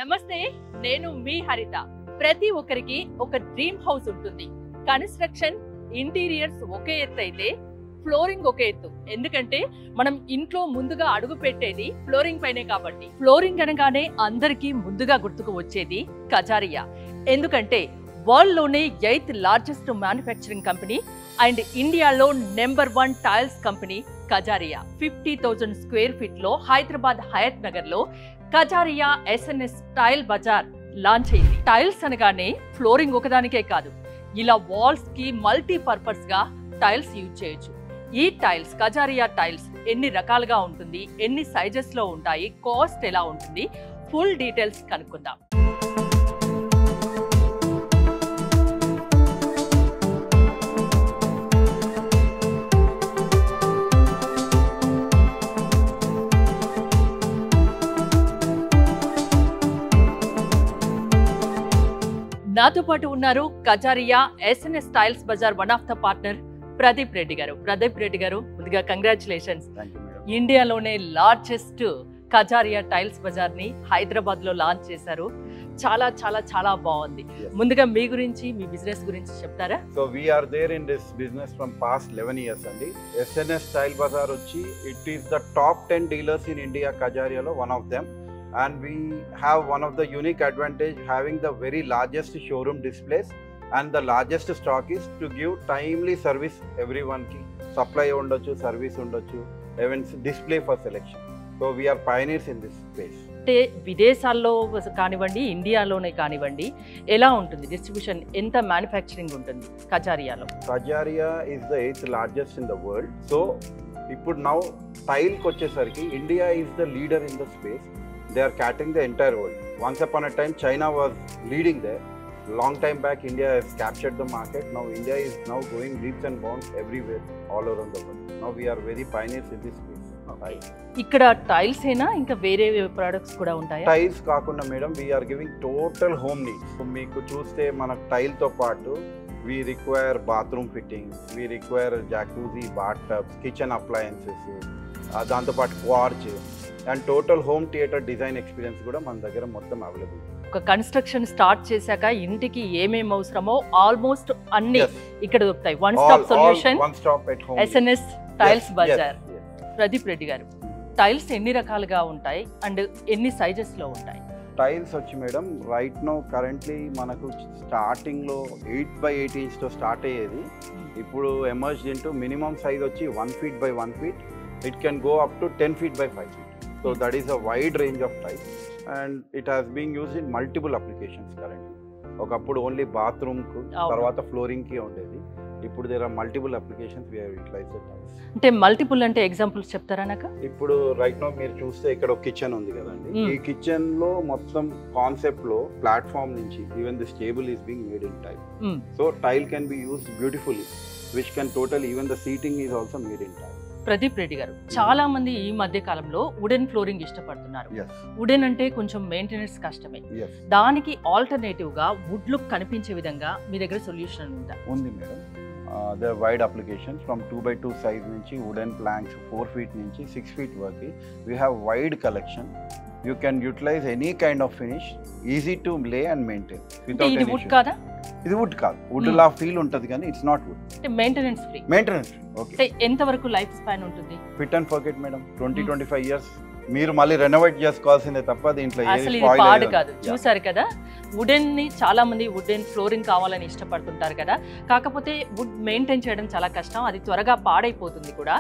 నమస్తే, నేను మీ హరిత. ప్రతి ఒక్కరికి ఒక డ్రీమ్ హౌస్ ఉంటుంది. కన్స్ట్రక్షన్, ఇంటీరియర్స్ ఒకే ఎత్తు అయితే ఫ్లోరింగ్ ఒకే ఎత్తు. ఎందుకంటే మనం ఇంట్లో ముందుగా అడుగు పెట్టేది ఫ్లోరింగ్ పైనే కాబట్టి. ఫ్లోరింగ్ అనగానే అందరికీ ముందుగా గుర్తుకు వచ్చేది కజారియా. ఎందుకంటే వరల్డ్ లోనే 8th largest manufacturing company and ఇండియాలో number 1 tiles company Kajaria. 50,000 square feet లో హైదరాబాద్ హయత్ నగర్ లో Kajaria SNS tile Bazaar launch అయింది. టైల్స్ అనగానే ఫ్లోరింగ్ ఒకదానికే కాదు, ఇలా వాల్స్ కి మల్టీపర్పస్ గా టైల్స్ యూజ్ చేయొచ్చు. ఈ టైల్స్, కజారియా టైల్స్ ఎన్ని రకాలుగా ఉంటుంది, ఎన్ని సైజెస్ లో ఉంటాయి, కాస్ట్ ఎలా ఉంటుంది, ఫుల్ డీటెయిల్స్ కనుక్కుందాం. నాతో పాటు ఉన్నారు Kajaria SNS tiles Bazaar one of the partner Pradeep Reddy గారు. ప్రదీప్ రెడ్డి గారు, ముందుగా కంగ్రాచులేషన్స్. ఇండియాలోనే లార్జెస్ట్ కజారియా టైల్స్ బజార్ ని హైదరాబాద్ లో లాంచ్ చేశారు. చాలా చాలా చాలా బాగుంది. ముందుగా మీ గురించి, మీ బిజినెస్ గురించి చెప్తారా? So we are there in this business from past 11 years అండి. ఎస్ఎన్ఎస్ టైల్ బజార్ వచ్చి it is the top 10 dealers in India. కజారియాలో one of them. And we have one of the unique advantage having the very largest showroom displays and the largest stock is to give timely service everyone ki. Supply undochu, service undochu, even display for selection. So we are pioneers in this space. అంటే విదేశాల్లో కానివ్వండి, ఇండియాలోనే కానివ్వండి, ఎలా ఉంటుంది distribution, ఎంత manufacturing ఉంటుంది కజారియాలో? Kajaria is the 8th largest in the world. So ఇప్పుడు now tile కి వచ్చేసరికి India is the leader in the space. They are catering the entire world. Once upon a time, China was leading there. Long time back, India has captured the market. Now India is now going leaps and bounds everywhere, all around the world. Now we are very pioneers in this space. ఇక్కడ tiles ఏనా, ఇంకా వేరే products కూడా ఉంటాయా? Tiles కాకుండా madam, we are giving total home needs. మీకు చూస్తే మన టైల్ తో పాటు we require bathroom fittings, we require jacuzzi, bathtubs, kitchen appliances, దాంతో పాటు quartz and total home theatre design experience కూడా మన దగ్గర మొత్తం అవైలబుల్. ఒక కన్స్ట్రక్షన్ స్టార్ట్ చేశాక ఇంటికి ఏమేమి అవసరమో ఆల్మోస్ట్ అన్ని ఇక్కడ దొరుకుతాయి. One stop solution, SNS tiles Bazaar. Pradeep Reddy గారు, టైల్స్ ఎన్ని రకాలుగా ఉంటాయి అండ్ ఎన్ని సైజెస్ లో ఉంటాయి? టైల్స్ వచ్చి మేడం రైట్ నో కరెంట్లీ మనకు స్టార్టింగ్ లో 8x8 inch తో స్టార్ట్ అయ్యేది. ఇప్పుడు ఎమర్జ్ ఇంటూ మినిమం సైజ్ వచ్చి 1 feet by 1 feet. It can go up to 10 feet by 5 feet. So that is a wide range of types and it has been used in multiple applications currently. ఒకప్పుడు only bathroom కు, తర్వాత flooring కి ఉండేది. ఇప్పుడు there are multiple applications we have utilised the tiles. అంటే multiple అంటే examples చెప్తారా నాకు? ఇప్పుడు రైట్ నో మీరు చూస్తే ఇక్కడ ఒక కిచెన్ ఉంది కదండి. ఈ కిచెన్ లో మొత్తం కాన్సెప్ట్ లో ప్లాట్ఫామ్ నుంచి even this table is being made in tile. So tile can be used beautifully, which can total even the seating is also made in tile. Pradeep Reddy గారు, చాలా మంది ఈ మధ్య కాలంలో వుడెన్ ఫ్లోరింగ్ ఇష్టపడుతున్నారు. వుడెన్ అంటే కొంచెం మెయింటెనెన్స్ కష్టమే. దానికి ఆల్టర్నేటివ్ గా వుడ్ లుక్ కనిపించే విధంగా మీ దగ్గర సొల్యూషన్ ఉందా? ఉంది madam. They are wide applications from 2x2 size నుంచి వుడెన్ ప్లాంక్స్ 4 feet నుంచి 6 feet వరకు we have wide collection. You can utilise any kind of finish, easy to lay and maintain. ఇది wood కాదా? ఇది వుడ్ కాదు, wood లా feel ఉంటది కానీ ఇట్స్ నాట్ వుడ్. అంటే మెయింటెనెన్స్ ఫ్రీ. Maintenance okay. ఎంత వరకు లైఫ్ స్పాన్ ఉంటుంది? Fit and forget madam. 20-25 years మీరు మళ్ళీ రెనోవేట్ చేసుకోవాల్సిందే తప్ప దీంట్లో అసలు ఇది పాడు కాదు. చూసారు కదా, వుడెన్ ని చాలా మంది వుడెన్ ఫ్లోరింగ్ కావాలని ఇష్టపడుతుంటారు కదా, కాకపోతే వుడ్ మెయింటైన్ చేయడం చాలా కష్టం, అది త్వరగా పాడైపోతుంది కూడా.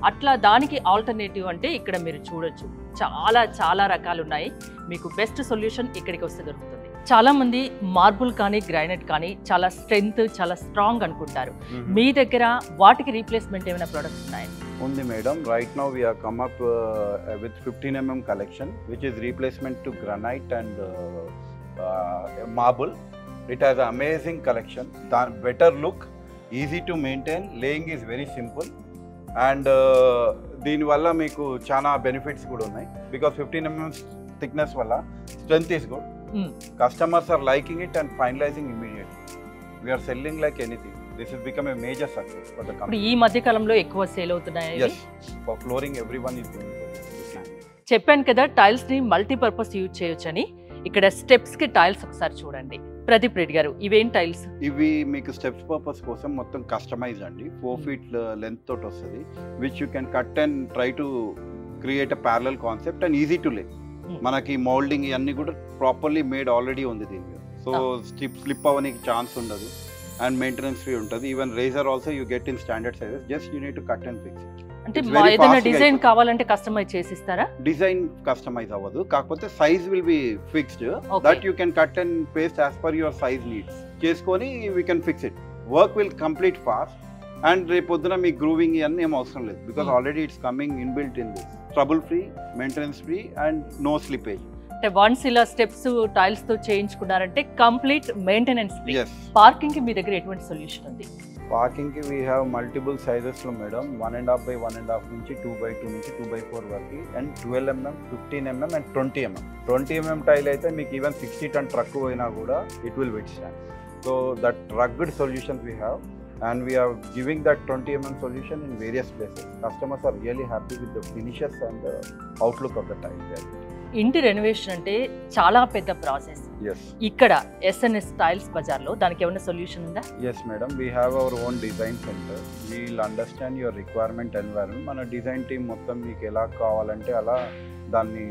అట్లా దానికి ఆల్టర్నేటివ్ అంటే ఇక్కడ మీరు చూడొచ్చు, చాలా చాలా రకాలు ఉన్నాయి. మీకు బెస్ట్ సొల్యూషన్ ఇక్కడికి వస్తే దొరుకుతుంది. చాలా మంది మార్బుల్ కానీ గ్రానైట్ కానీ చాలా స్ట్రెంగ్త్, చాలా స్ట్రాంగ్ అనుకుంటారు. మీ దగ్గర వాటికి రీప్లేస్మెంట్ ఏమైనా ప్రొడక్ట్స్ ఉన్నాయా? ఉంది madam. Right now we have come up with 15 mm collection which is replacement to granite and marble. It has amazing collection. దాని better look, easy to maintain, laying is very simple and దీనివల్ల మీకు చాలా benefits కూడా ఉన్నాయి. Because 15 mm thickness వల్ల strength is good. Customers are liking it and finalizing immediately. We are selling like anything. This has become a major success for the company. ఈ మధ్య కాలంలో ఎక్కువ సేల్ అవుతున్నాయి. Yes, for flooring everyone is doing it. చెప్పాను కదా, tiles ని multipurpose use చేయొచ్చని. ఇక్కడ స్టెప్స్ కి టైల్స్ ఒకసారి చూడండి. ప్రదీప్ రెడ్డి గారు, ఇవేం టైల్స్? ఇవి మీకు స్టెప్స్ పర్పస్ కోసం మొత్తం కస్టమైజ్ అండి. 4 feet లెంత్ తోటి వస్తుంది, which you can cut and try to create a parallel concept and easy to లే. మనకి మౌల్డింగ్ ఇవన్నీ కూడా ప్రాపర్లీ మేడ్ ఆల్రెడీ ఉంది దీని మీద. సో స్లిప్ అవ్వడానికి ఛాన్స్ ఉండదు అండ్ మెయింటెనెన్స్ ఫ్రీ ఉంటుంది. Even razor also you get in standard sizes, just you need to cut and fix. అంటే ఏదైనా డిజైన్ కావాలంటే కస్టమైజ్ చేసిస్తారా? డిజైన్ కస్టమైజ్ అవ్వదు, కాకపోతే size will be fixed that you can cut and paste as per your size needs చేసుకొని we can fix it. Work will complete fast and రేపొద్దున మీ grooving ఇవన్నీ ఏం అవసరం లేదు, because already it's coming inbuilt in this. Trouble free, maintenance free and no slippage. అంటే once ఇలా steps tiles తో చేయించుకున్నారంటే complete maintenance free. Yes. Parking కి మీ దగ్గర ఎటువంటి సొల్యూషన్ ఉంది? పార్కింగ్ కి వీ హ్యావ్ మల్టిపుల్ సైజెస్ లో మేడం. 1.5 by 1.5 నుంచి 2 by 2 నుంచి 2 by 4 వరకు and 12 mm, 15 mm and 20 mm. 20 mm tile అయితే మీకు ఈవెన్ 60 ton ట్రక్ పోయినా కూడా it will withstand. So that rugged solutions we have and we are giving that 20 mm solution in various places. Customers are really happy with the finishes and the outlook of the tile there. ఇంటి renovation అంటే చాలా పెద్ద process. Yes. ఇక్కడ SNS tiles Bazar లో దానికి ఏమైనా solution ఉందా? Yes madam, we have our own design center. We will understand your requirement environment. మన డిజైన్ టీమ్ మొత్తం మీకు ఎలా కావాలంటే అలా దాన్ని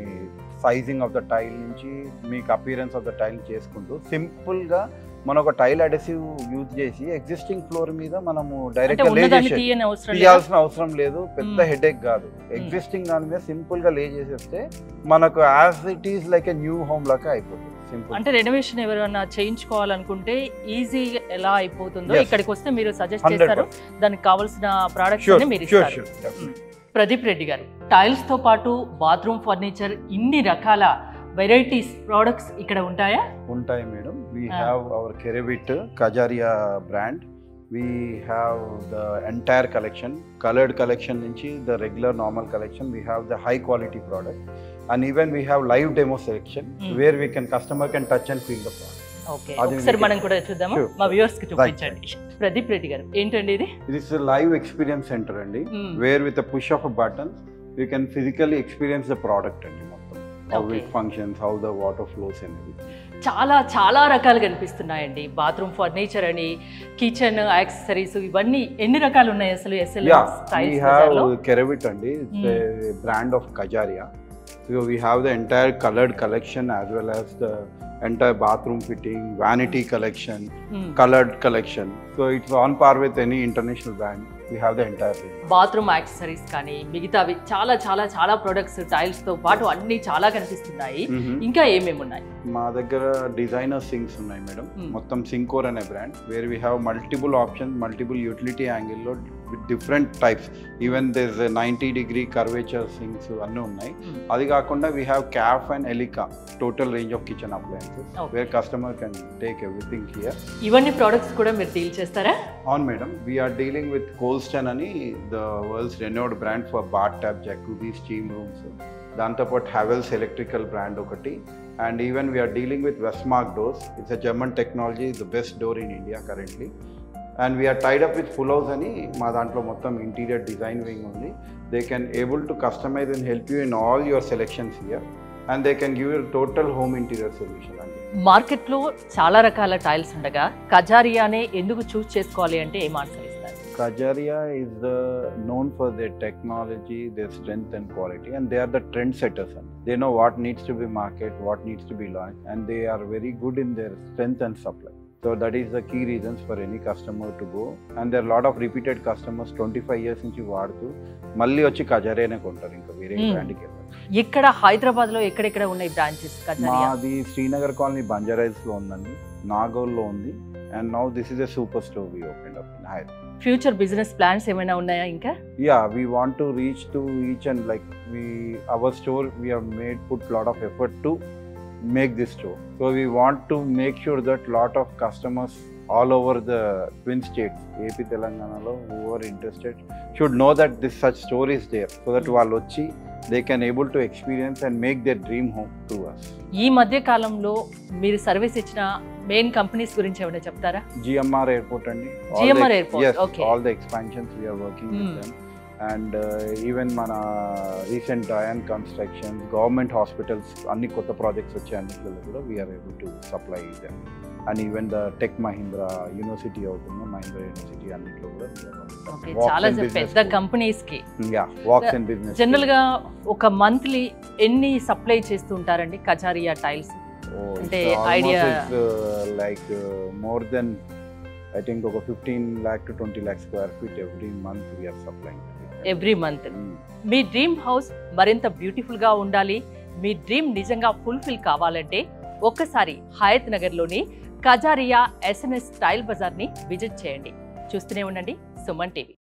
సైజింగ్ ఆఫ్ ద టైల్ నుంచి మీకు అపియరెన్స్ ఆఫ్ ద టైల్ చేసుకుంటూ సింపుల్ గా మన ఒక టైల్ అడెసివ్ యూజ్ చేసి ఎగ్జిస్టింగ్ ఫ్లోర్ మీద మనము డైరెక్ట్ గా లే చేయాల్సిన అవసరం లేదు. పెద్ద హెడేక్ కాదు. ఎగ్జిస్టింగ్ దాని మీద సింపుల్ గా లే చేసేస్తే మనకు as it is like a new home లాగా అయిపోతుంది. సింపుల్. అంటే రెనోవేషన్ ఎవరైనా చేయించుకోవాలనుకుంటే ఈజీ ఎలా అయిపోతుందో ఇక్కడికి వస్తే మీరు సజెస్ట్ చేస్తారు, దానికి కావాల్సిన ప్రొడక్ట్స్ అన్ని మీరు ఇస్తారు. ప్రదీప్ రెడ్డి గారు, టైల్స్ తో పాటు బాత్రూమ్ ఫర్నిచర్ ఇన్ని రకాల వెరైటీస్ ప్రొడక్ట్స్ ఇక్కడ ఉంటాయా? ఉంటాయి madam. we have our Keravit Kajaria brand. We have the entire collection, colored collection nunchi the regular normal collection. We have the high quality product and even we have live demo selection where we can customer can touch and feel the product. Okay, ఒకసారి మనం కూడా చూద్దామా? మా viewers కి చూపించండి. ప్రదీప్ రెడ్డి గారు, ఏంటండి ఇది? This is a live experience center అండి, where with a push of a button you can physically experience the product అండి. How it functions, how the water flows and everything. చాలా చాలా రకాలు కనిపిస్తున్నాయండి. బాత్రూమ్ ఫర్నిచర్ అని, కిచెన్ యాక్సెసరీస్, ఇవన్నీ ఎన్ని రకాలు ఉన్నాయి అసలు? We have Keravit అండి, it's a brand of Kajaria. So we have the entire colored collection as well as the entire bathroom fitting, vanity collection, colored collection. So it's on par with any international brand. We have the entire range. Bathroom accessories కానీ మిగతావి చాలా చాలా చాలా products tiles తో పాటు అన్ని చాలా కనిపిస్తున్నాయి. ఇంకా ఏమేమి ఉన్నాయి? మా దగ్గర డిజైనర్ సింక్స్ ఉన్నాయి మేడం. మొత్తం సింకోర్ అనే brand, where we have multiple options, multiple utility angle లో with different types. Even there 90-degree curvature sinks అన్నీ ఉన్నాయి. అది కాకుండా we have Kaff and Elica total range of kitchen appliances where customer can take everything here. ఇవన్నీ products కూడా మీరు deal చేస్తారా? అవును madam, we are dealing with Colston అని the world's renowned brand for bath tap, jacuzzi, steam rooms. దాంతోపాటు Havells electrical brand ఒకటి. And even we are dealing with Westmark doors. It's a German technology, the best door in India currently. And we are tied up with Full House ani ma dantlo mottam interior design wing only. They can able to customize and help you in all your selections here. And they can give you a total home interior solution. Market లో చాలా రకాల tiles ఉండగా కజారియానే ఎందుకు చూస్ చేసుకోవాలి అంటే ఏం answer ఇస్తారు? Kajaria is known for their technology, their strength and quality, and they are the trendsetters. They know what needs to be market, what needs to be launched, and they are very good in their strength and supply. So that is the key reasons for any customer to go. And there are a lot of repeated customers, 25 years నుంచి వాడుతూ మళ్ళీ వచ్చి కజారియానే కొంటారు, ఇంకా వేరే బ్రాండ్కి వెళ్ళారు. ఇక్కడ హైదరాబాద్ లో ఎక్కడెక్కడ ఉన్నాయి బ్రాంచెస్? మాది శ్రీనగర్ కాలనీ బంజారాహిల్స్ లో ఉందండి, నాగోల్లో ఉంది, and now this is a super store we opened up in Hyderabad. Future business plans ఏమైనా ఉన్నాయా ఇంకా? Yeah, we want to reach to each and like our store we have put lot of effort to make this store. So we want to make sure that lot of customers all over the twin states, AP Telangana lo, who are interested should know that this such store is there, so that వాళ్ళు వచ్చి they can able to experience and make their dream home through us. ఈ మధ్య కాలంలో మీరు service ఇచ్చిన main companies గురించి ఏమైనా చెప్తారా? GMR Airport అండి. GMR Airport, yes, okay. All the expansions we are working with them. And even మన రీసెంట్ డయాన్ కన్స్ట్రక్షన్స్, గవర్నమెంట్ హాస్పిటల్స్ అన్ని కొత్త ప్రాజెక్ట్స్ వచ్చే అన్నింటిలో కూడా we are able to supply them. And even the tech Mahindra university అవుతుంది, Mahindra university అన్నింటిలో కూడా చాలా పెద్ద కంపెనీస్ కి వాక్స్ అండ్ బిజినెస్. జనరల్ గా ఒక మంత్లీ ఎన్ని సప్లై చేస్తూ ఉంటారండి కజారియా టైల్స్? అంటే idea like more than I think over 15 lakh to 20 lakh square feet every month we are supplying. Every month. Me dream house మరింత బ్యూటిఫుల్ గా ఉండాలి, మీ డ్రీమ్ నిజంగా ఫుల్ఫిల్ కావాలంటే ఒక్కసారి హయత్ నగర్లోని కజారియా ఎస్ఎన్ఎస్ టైల్ బజార్ని విజిట్ చేయండి. చూస్తూనే ఉండండి సుమన్ టీవీ.